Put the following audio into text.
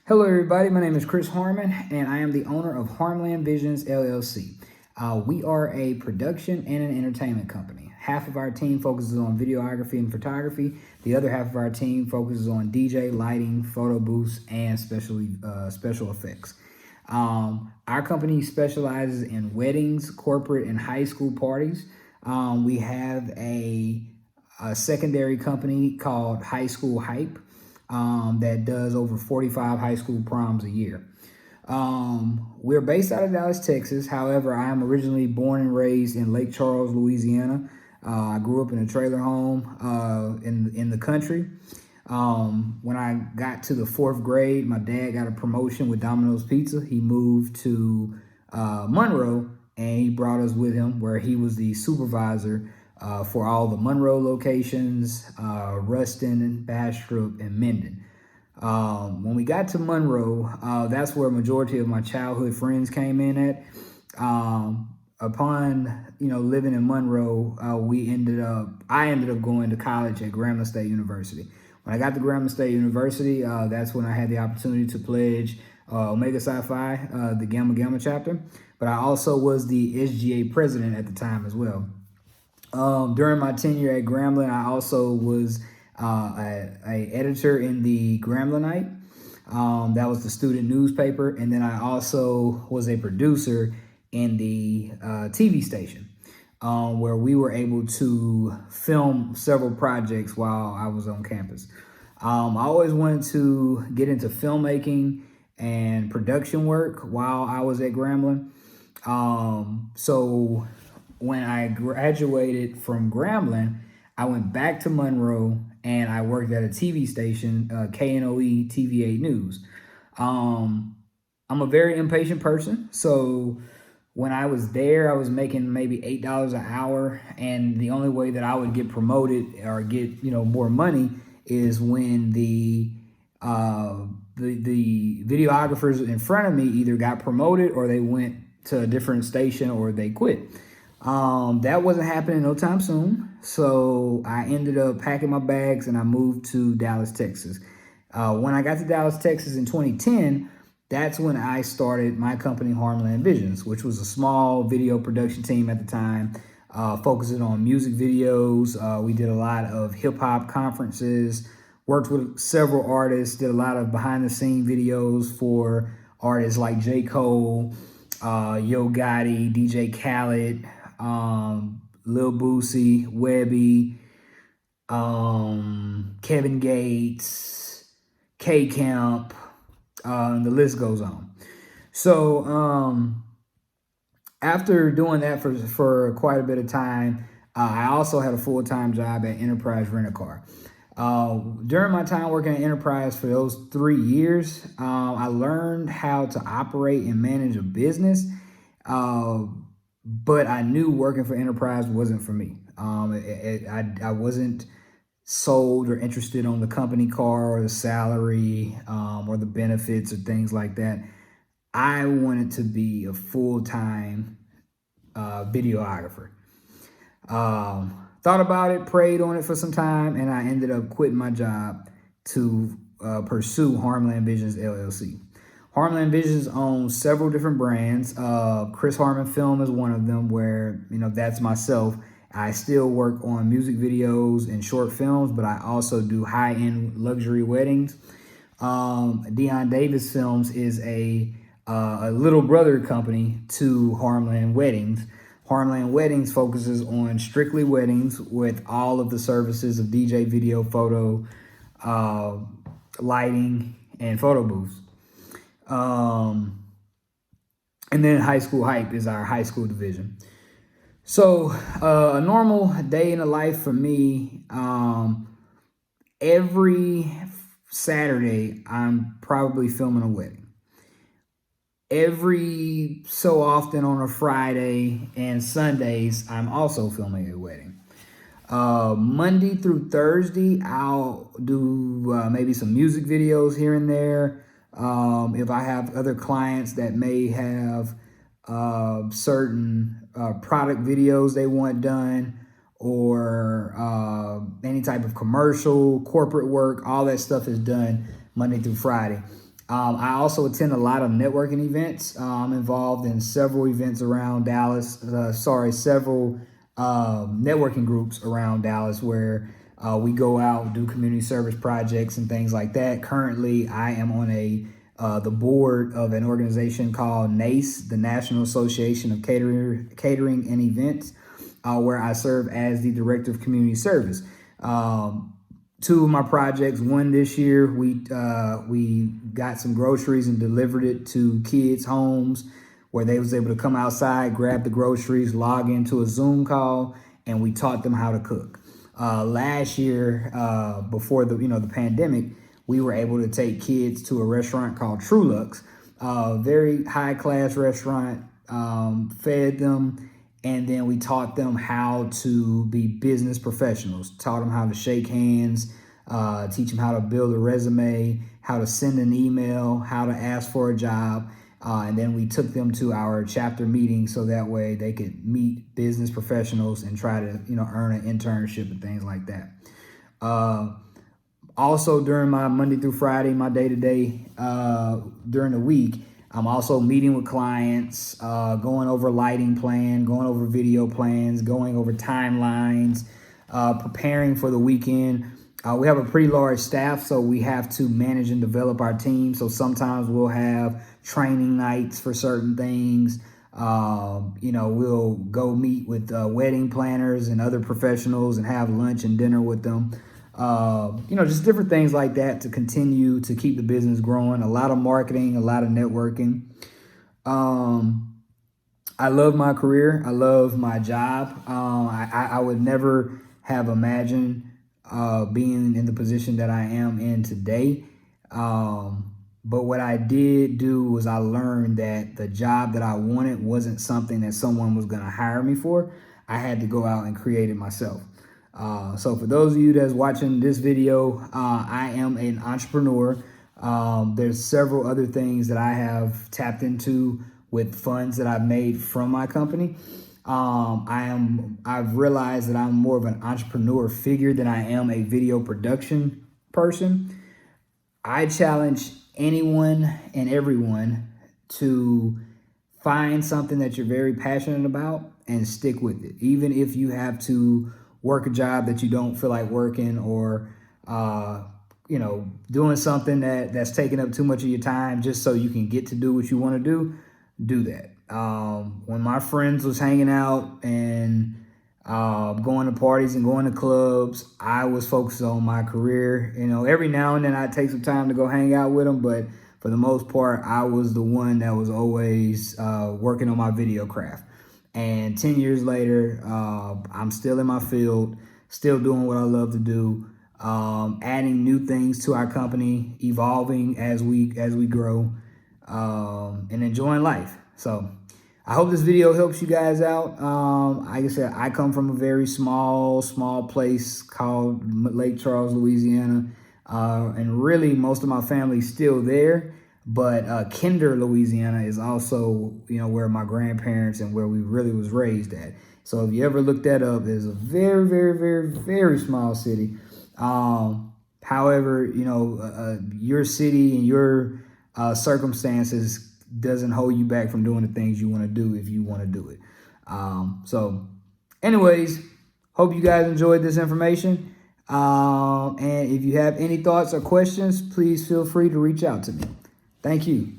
Hello, everybody. My name is Chris Harmon, and I am the owner of Harmland Visions LLC. We are a production and an entertainment company. Half of our team focuses on videography and photography. The other half of our team focuses on DJ, lighting, photo booths, and special effects. Our company specializes in weddings, corporate, and high school parties. We have a secondary company called High School Hype that does over 45 high school proms a year. We're based out of Dallas, Texas. However, I am originally born and raised in Lake Charles, Louisiana. I grew up in a trailer home in the country. When I got to the fourth grade, my dad got a promotion with Domino's Pizza. He moved to Monroe, and he brought us with him, where he was the supervisor for all the Monroe locations, Ruston, Bastrop, and Minden. When we got to Monroe, that's where a majority of my childhood friends came in at. Upon living in Monroe, I ended up going to college at Grambling State University. When I got to Grambling State University, that's when I had the opportunity to pledge Omega Psi Phi, the Gamma Gamma chapter. But I also was the SGA president at the time as well. During my tenure at Grambling, I also was a editor in the Gramblinite. That was the student newspaper. And then I also was a producer in the TV station, where we were able to film several projects while I was on campus. I always wanted to get into filmmaking and production work while I was at Grambling. So when I graduated from Grambling, I went back to Monroe and I worked at a TV station, KNOE TV8 News. I'm a very impatient person, so when I was there, I was making maybe $8 an hour, and the only way that I would get promoted or get more money is when the videographers in front of me either got promoted or they went to a different station or they quit. That wasn't happening no time soon, so I ended up packing my bags and I moved to Dallas, Texas. When I got to Dallas, Texas in 2010, that's when I started my company, Harmland Visions, which was a small video production team at the time, focusing on music videos. We did a lot of hip hop conferences, worked with several artists, did a lot of behind the scene videos for artists like J. Cole, Yo Gotti, DJ Khaled, Lil Boosie, Webby, Kevin Gates, K Camp, and the list goes on. So after doing that for quite a bit of time, I also had a full-time job at Enterprise Rent-A-Car. During my time working at Enterprise for those 3 years, I learned how to operate and manage a business. But I knew working for Enterprise wasn't for me. I wasn't sold or interested on the company car or the salary or the benefits or things like that. I wanted to be a full-time videographer. Thought about it, prayed on it for some time, and I ended up quitting my job to pursue Harmland Visions LLC. Harmland Visions owns several different brands. Chris Harmon Film is one of them, where that's myself. I still work on music videos and short films, but I also do high-end luxury weddings. Dion Davis Films is a little brother company to Harmland Weddings. Harmland Weddings focuses on strictly weddings with all of the services of DJ, video, photo, lighting, and photo booths. And then High School Hype is our high school division. So a normal day in the life for me, every Saturday, I'm probably filming a wedding. Every so often on a Friday and Sundays, I'm also filming a wedding. Monday through Thursday, I'll do maybe some music videos here and there. If I have other clients that may have certain product videos they want done, or any type of commercial, corporate work, all that stuff is done Monday through Friday. I also attend a lot of networking events. I'm involved in several events around Dallas. Several networking groups around Dallas where we go out, do community service projects and things like that. Currently, I am on the board of an organization called NACE, the National Association of Catering and Events, where I serve as the Director of Community Service. Two of my projects, one this year, we got some groceries and delivered it to kids' homes where they was able to come outside, grab the groceries, log into a Zoom call, and we taught them how to cook. Last year, before the pandemic, we were able to take kids to a restaurant called Trulux, very high class restaurant, fed them, and then we taught them how to be business professionals, taught them how to shake hands, teach them how to build a resume, how to send an email, how to ask for a job. And then we took them to our chapter meeting so that way they could meet business professionals and try to, earn an internship and things like that. Also during my Monday through Friday, my day-to-day during the week, I'm also meeting with clients, going over lighting plan, going over video plans, going over timelines, preparing for the weekend. We have a pretty large staff, so we have to manage and develop our team. So sometimes we'll have training nights for certain things. We'll go meet with wedding planners and other professionals and have lunch and dinner with them. Just different things like that to continue to keep the business growing. A lot of marketing, a lot of networking. I love my career. I love my job. I would never have imagined being in the position that I am in today. But what I did do was I learned that the job that I wanted wasn't something that someone was going to hire me for. I had to go out and create it myself. So for those of you that's watching this video, I am an entrepreneur. There's several other things that I have tapped into with funds that I've made from my company. I've realized that I'm more of an entrepreneur figure than I am a video production person. I challenge anyone and everyone to find something that you're very passionate about and stick with it. Even if you have to work a job that you don't feel like working, or doing something that's taking up too much of your time just so you can get to do what you want to do that. When my friends was hanging out and going to parties and going to clubs, I was focused on my career. Every now and then I take some time to go hang out with them, but for the most part, I was the one that was always working on my video craft. And 10 years later, I'm still in my field, still doing what I love to do, adding new things to our company, evolving as we grow, and enjoying life. So I hope this video helps you guys out. Like I said, I come from a very small place called Lake Charles, Louisiana. And really most of my family's still there. But Kinder, Louisiana is also, where my grandparents and where we really was raised at. So if you ever look that up, it's a very, very, very, very small city. However, your city and your circumstances doesn't hold you back from doing the things you want to do if you want to do it. So anyways, hope you guys enjoyed this information. And if you have any thoughts or questions, please feel free to reach out to me. Thank you.